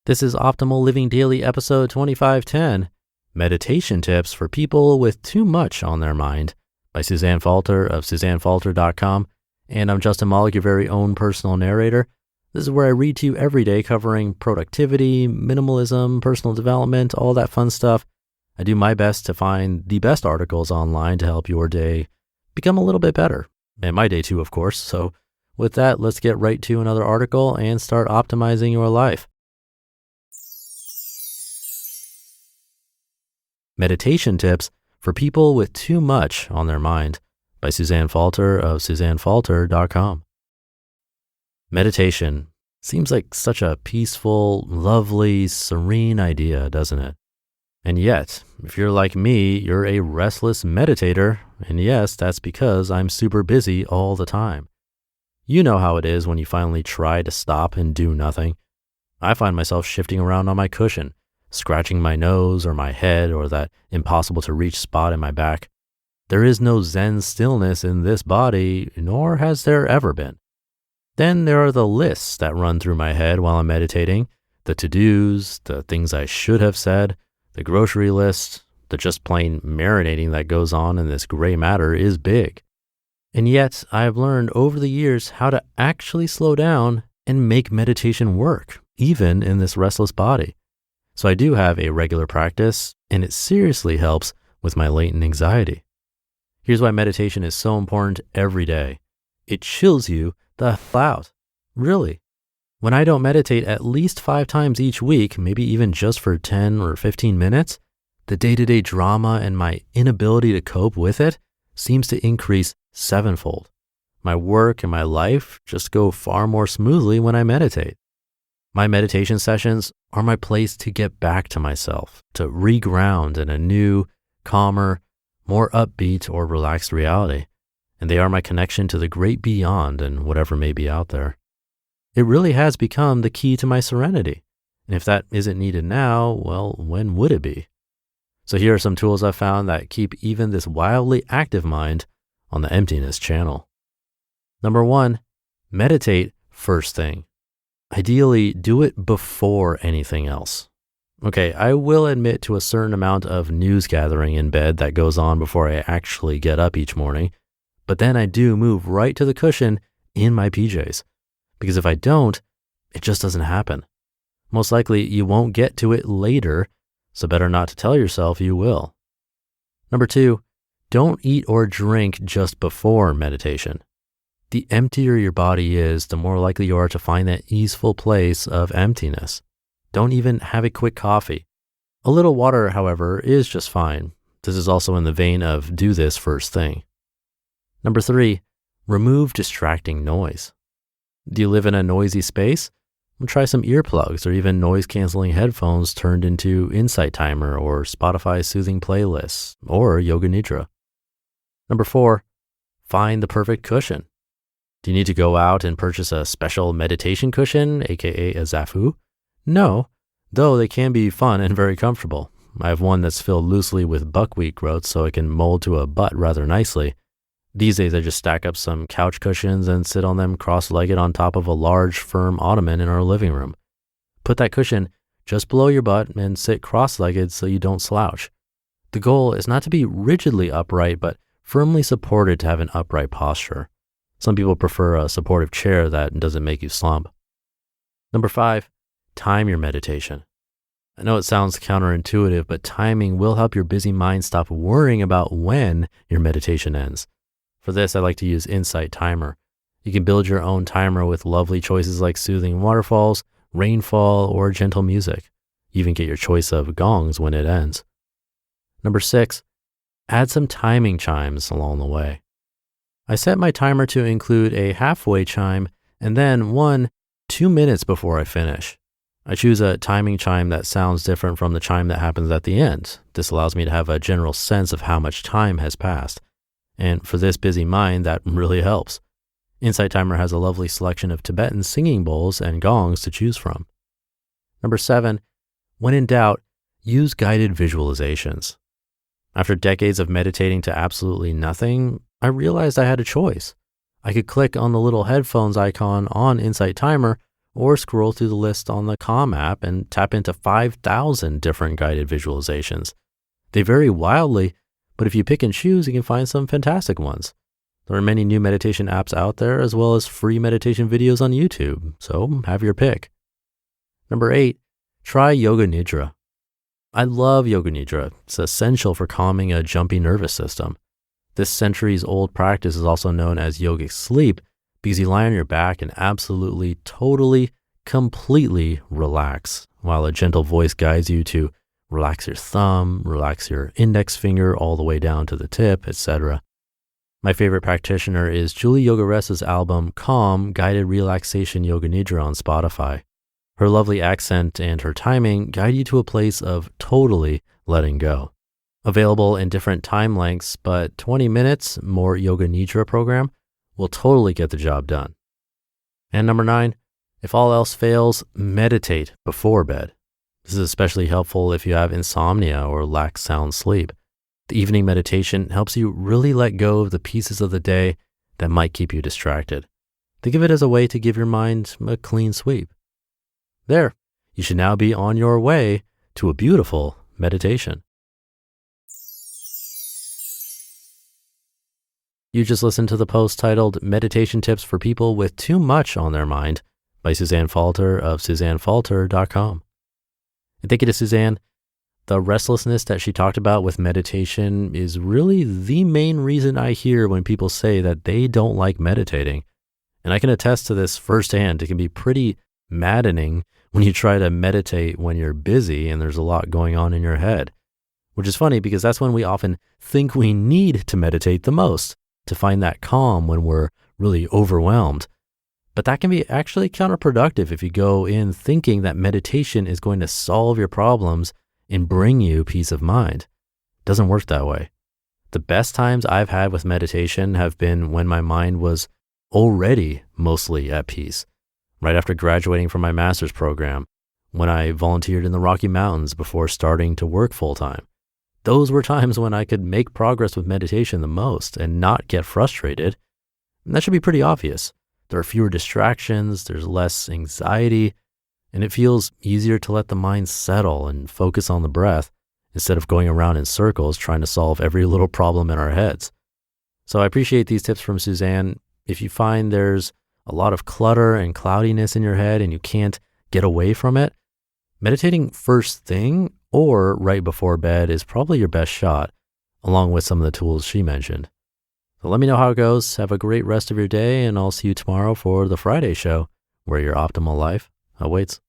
This is Optimal Living Daily episode 2510, Meditation Tips for People with Too Much on Their Mind by Suzanne Falter of SuzanneFalter.com. And I'm Justin Malik, your very own personal narrator. This is where I read to you every day covering productivity, minimalism, personal development, all that fun stuff. I do my best to find the best articles online to help your day become a little bit better. And my day too, of course. So with that, let's get right to another article and start optimizing your life. Meditation Tips for People with Too Much on Their Mind by Suzanne Falter of SuzanneFalter.com. Meditation seems like such a peaceful, lovely, serene idea, doesn't it? And yet, if you're like me, you're a restless meditator, and yes, that's because I'm super busy all the time. You know how it is when you finally try to stop and do nothing. I find myself shifting around on my cushion, scratching my nose or my head or that impossible to reach spot in my back. There is no Zen stillness in this body, nor has there ever been. Then there are the lists that run through my head while I'm meditating, the to-dos, the things I should have said, the grocery list, the just plain marinating that goes on in this gray matter is big. And yet I've learned over the years how to actually slow down and make meditation work, even in this restless body. So I do have a regular practice, and it seriously helps with my latent anxiety. Here's why meditation is so important every day. It chills you the hell out. Really. When I don't meditate at least 5 times each week, maybe even just for 10 or 15 minutes, the day-to-day drama and my inability to cope with it seems to increase 7-fold. My work and my life just go far more smoothly when I meditate. My meditation sessions are my place to get back to myself, to reground in a new, calmer, more upbeat or relaxed reality. And they are my connection to the great beyond and whatever may be out there. It really has become the key to my serenity. And if that isn't needed now, well, when would it be? So here are some tools I've found that keep even this wildly active mind on the emptiness channel. Number 1, meditate first thing. Ideally, do it before anything else. Okay, I will admit to a certain amount of news gathering in bed that goes on before I actually get up each morning, but then I do move right to the cushion in my PJs, because if I don't, it just doesn't happen. Most likely you won't get to it later, so better not to tell yourself you will. Number 2, don't eat or drink just before meditation. The emptier your body is, the more likely you are to find that easeful place of emptiness. Don't even have a quick coffee. A little water, however, is just fine. This is also in the vein of do this first thing. Number 3, remove distracting noise. Do you live in a noisy space? Well, try some earplugs or even noise-canceling headphones turned into Insight Timer or Spotify soothing playlists or Yoga Nidra. Number 4, find the perfect cushion. Do you need to go out and purchase a special meditation cushion, aka a zafu? No, though they can be fun and very comfortable. I have one that's filled loosely with buckwheat growth so it can mold to a butt rather nicely. These days I just stack up some couch cushions and sit on them cross-legged on top of a large, firm ottoman in our living room. Put that cushion just below your butt and sit cross-legged so you don't slouch. The goal is not to be rigidly upright, but firmly supported to have an upright posture. Some people prefer a supportive chair that doesn't make you slump. Number 5, time your meditation. I know it sounds counterintuitive, but timing will help your busy mind stop worrying about when your meditation ends. For this, I like to use Insight Timer. You can build your own timer with lovely choices like soothing waterfalls, rainfall, or gentle music. You even get your choice of gongs when it ends. Number 6, add some timing chimes along the way. I set my timer to include a halfway chime and then one 2 minutes before I finish. I choose a timing chime that sounds different from the chime that happens at the end. This allows me to have a general sense of how much time has passed. And for this busy mind, that really helps. Insight Timer has a lovely selection of Tibetan singing bowls and gongs to choose from. Number 7, when in doubt, use guided visualizations. After decades of meditating to absolutely nothing, I realized I had a choice. I could click on the little headphones icon on Insight Timer, or scroll through the list on the Calm app and tap into 5,000 different guided visualizations. They vary wildly, but if you pick and choose, you can find some fantastic ones. There are many new meditation apps out there, as well as free meditation videos on YouTube, so have your pick. Number 8, try Yoga Nidra. I love Yoga Nidra. It's essential for calming a jumpy nervous system. This centuries-old practice is also known as yogic sleep because you lie on your back and absolutely, totally, completely relax, while a gentle voice guides you to relax your thumb, relax your index finger all the way down to the tip, etc. My favorite practitioner is Julie Yogaressa's album Calm Guided Relaxation Yoga Nidra on Spotify. Her lovely accent and her timing guide you to a place of totally letting go. Available in different time lengths, but 20 minutes more Yoga Nidra program will totally get the job done. And number 9, if all else fails, meditate before bed. This is especially helpful if you have insomnia or lack sound sleep. The evening meditation helps you really let go of the pieces of the day that might keep you distracted. Think of it as a way to give your mind a clean sweep. There, you should now be on your way to a beautiful meditation. You just listened to the post titled Meditation Tips for People with Too Much on Their Mind by Suzanne Falter of SuzanneFalter.com. And thank you to Suzanne. The restlessness that she talked about with meditation is really the main reason I hear when people say that they don't like meditating. And I can attest to this firsthand. It can be pretty maddening when you try to meditate when you're busy and there's a lot going on in your head, which is funny because that's when we often think we need to meditate the most, to find that calm when we're really overwhelmed. But that can be actually counterproductive if you go in thinking that meditation is going to solve your problems and bring you peace of mind. It doesn't work that way. The best times I've had with meditation have been when my mind was already mostly at peace. Right after graduating from my master's program, when I volunteered in the Rocky Mountains before starting to work full-time. Those were times when I could make progress with meditation the most and not get frustrated. And that should be pretty obvious. There are fewer distractions, there's less anxiety, and it feels easier to let the mind settle and focus on the breath instead of going around in circles trying to solve every little problem in our heads. So I appreciate these tips from Suzanne. If you find there's a lot of clutter and cloudiness in your head and you can't get away from it, meditating first thing or right before bed is probably your best shot, along with some of the tools she mentioned. So let me know how it goes. Have a great rest of your day, and I'll see you tomorrow for the Friday show, where your optimal life awaits.